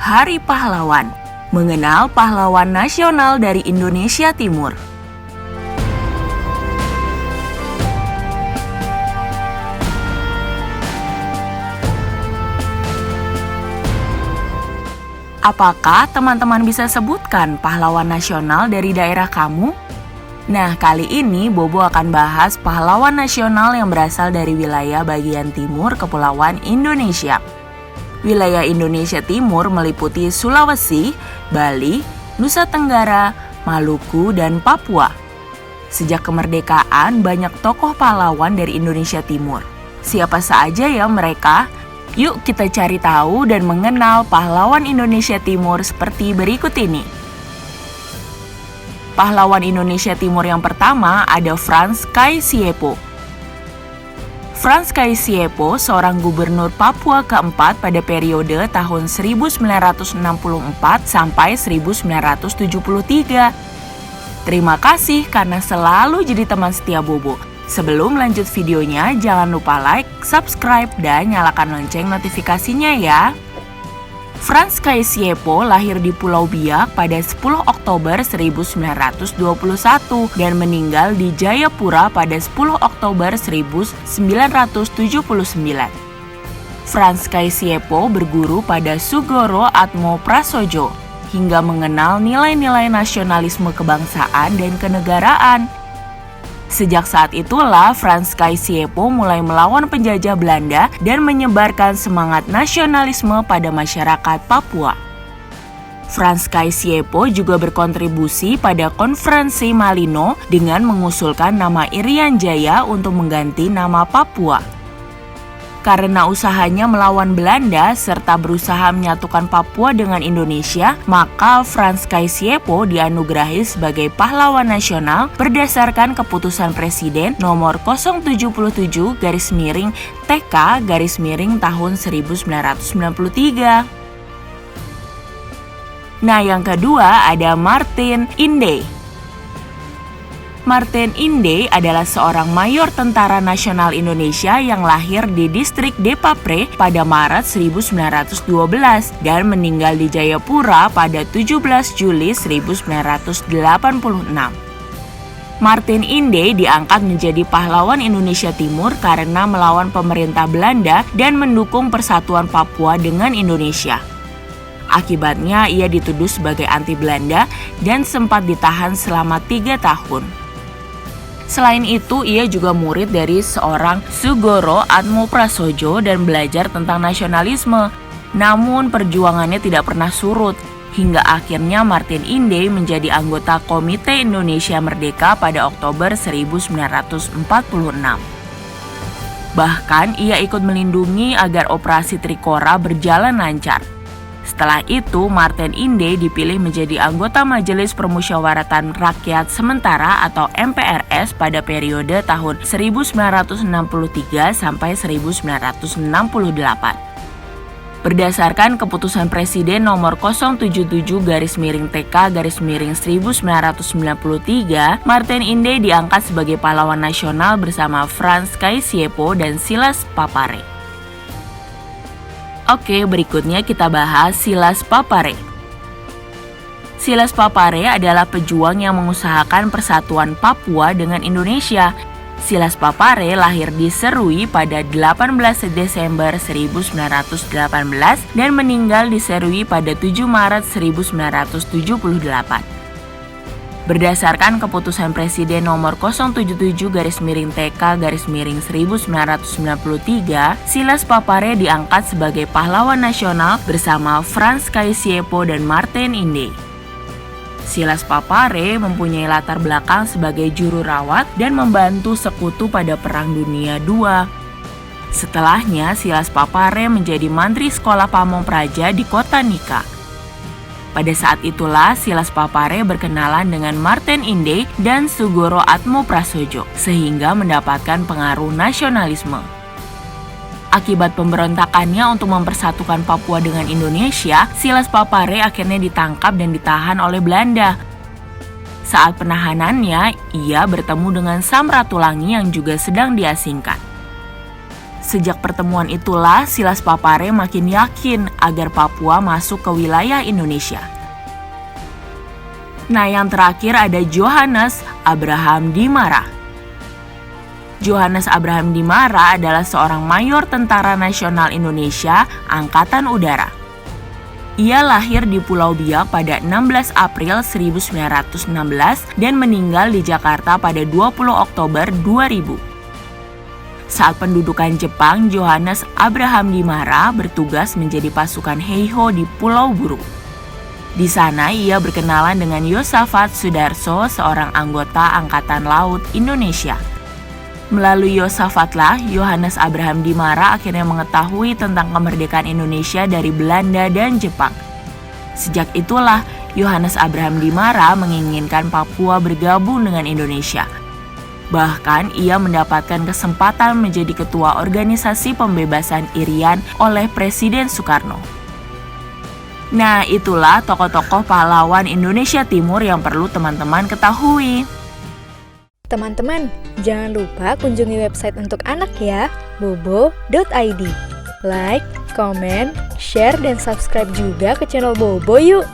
Hari Pahlawan. Mengenal pahlawan nasional dari Indonesia Timur. Apakah teman-teman bisa sebutkan pahlawan nasional dari daerah kamu? Nah, kali ini Bobo akan bahas pahlawan nasional yang berasal dari wilayah bagian timur Kepulauan Indonesia. Wilayah Indonesia Timur meliputi Sulawesi, Bali, Nusa Tenggara, Maluku, dan Papua. Sejak kemerdekaan, banyak tokoh pahlawan dari Indonesia Timur. Siapa saja ya mereka? Yuk kita cari tahu dan mengenal pahlawan Indonesia Timur seperti berikut ini. Pahlawan Indonesia Timur yang pertama ada Frans Kai Siepo. Frans Kai Siepo seorang gubernur Papua keempat pada periode tahun 1964 sampai 1973. Terima kasih karena selalu jadi teman setia Bobo. Sebelum lanjut videonya, jangan lupa like, subscribe, dan nyalakan lonceng notifikasinya ya. Frans Kai Siepo lahir di Pulau Biak pada 10 Oktober 1921 dan meninggal di Jayapura pada 10 Oktober 1979. Frans Kai Siepo berguru pada Sugoro Atmoprasojo hingga mengenal nilai-nilai nasionalisme kebangsaan dan kenegaraan. Sejak saat itulah Frans Kai Siepo mulai melawan penjajah Belanda dan menyebarkan semangat nasionalisme pada masyarakat Papua. Frans Kai Siepo juga berkontribusi pada konferensi Malino dengan mengusulkan nama Irian Jaya untuk mengganti nama Papua. Karena usahanya melawan Belanda serta berusaha menyatukan Papua dengan Indonesia, maka Frans Kai Siepo dianugerahi sebagai pahlawan nasional berdasarkan keputusan Presiden nomor 077-TK tahun 1993. Nah, yang kedua ada Martin Inde. Martin Inde adalah seorang mayor tentara nasional Indonesia yang lahir di distrik Depapre pada Maret 1912 dan meninggal di Jayapura pada 17 Juli 1986. Martin Inde diangkat menjadi pahlawan Indonesia Timur karena melawan pemerintah Belanda dan mendukung persatuan Papua dengan Indonesia. Akibatnya ia dituduh sebagai anti Belanda dan sempat ditahan selama 3 tahun. Selain itu, ia juga murid dari seorang Sugoro Atmoprasojo dan belajar tentang nasionalisme. Namun perjuangannya tidak pernah surut, hingga akhirnya Martin Inde menjadi anggota Komite Indonesia Merdeka pada Oktober 1946. Bahkan ia ikut melindungi agar operasi Trikora berjalan lancar. Setelah itu, Martin Inde dipilih menjadi anggota Majelis Permusyawaratan Rakyat Sementara atau MPRS pada periode tahun 1963 sampai 1968. Berdasarkan keputusan Presiden nomor 077-TK-1993, Martin Inde diangkat sebagai pahlawan nasional bersama Frans Kai Siepo dan Silas Papare. Oke, berikutnya kita bahas Silas Papare. Silas Papare adalah pejuang yang mengusahakan persatuan Papua dengan Indonesia. Silas Papare lahir di Serui pada 18 Desember 1918 dan meninggal di Serui pada 7 Maret 1978. Berdasarkan keputusan Presiden nomor 077-TK-1993, Silas Papare diangkat sebagai pahlawan nasional bersama Frans Kai Siepo dan Martin Inde. Silas Papare mempunyai latar belakang sebagai juru rawat dan membantu sekutu pada Perang Dunia II. Setelahnya, Silas Papare menjadi Mantri Sekolah Pamong Praja di Kota Nika. Pada saat itulah Silas Papare berkenalan dengan Martin Inde dan Sugoro Atmoprasojo sehingga mendapatkan pengaruh nasionalisme. Akibat pemberontakannya untuk mempersatukan Papua dengan Indonesia, Silas Papare akhirnya ditangkap dan ditahan oleh Belanda. Saat penahanannya, ia bertemu dengan Sam Ratulangi yang juga sedang diasingkan. Sejak pertemuan itulah Silas Papare makin yakin agar Papua masuk ke wilayah Indonesia. Nah, yang terakhir ada Johannes Abraham Dimara. Johannes Abraham Dimara adalah seorang mayor Tentara Nasional Indonesia Angkatan Udara. Ia lahir di Pulau Biak pada 16 April 1916 dan meninggal di Jakarta pada 20 Oktober 2000. Saat pendudukan Jepang, Johannes Abraham Dimara bertugas menjadi pasukan Heiho di Pulau Buru. Di sana ia berkenalan dengan Yosafat Sudarso, seorang anggota Angkatan Laut Indonesia. Melalui Yosafatlah, Johannes Abraham Dimara akhirnya mengetahui tentang kemerdekaan Indonesia dari Belanda dan Jepang. Sejak itulah, Johannes Abraham Dimara menginginkan Papua bergabung dengan Indonesia. Bahkan ia mendapatkan kesempatan menjadi ketua organisasi pembebasan Irian oleh Presiden Soekarno. Nah, itulah tokoh-tokoh pahlawan Indonesia Timur yang perlu teman-teman ketahui. Teman-teman, jangan lupa kunjungi website untuk anak ya, bobo.id. Like, comment, share, dan subscribe juga ke channel Bobo yuk!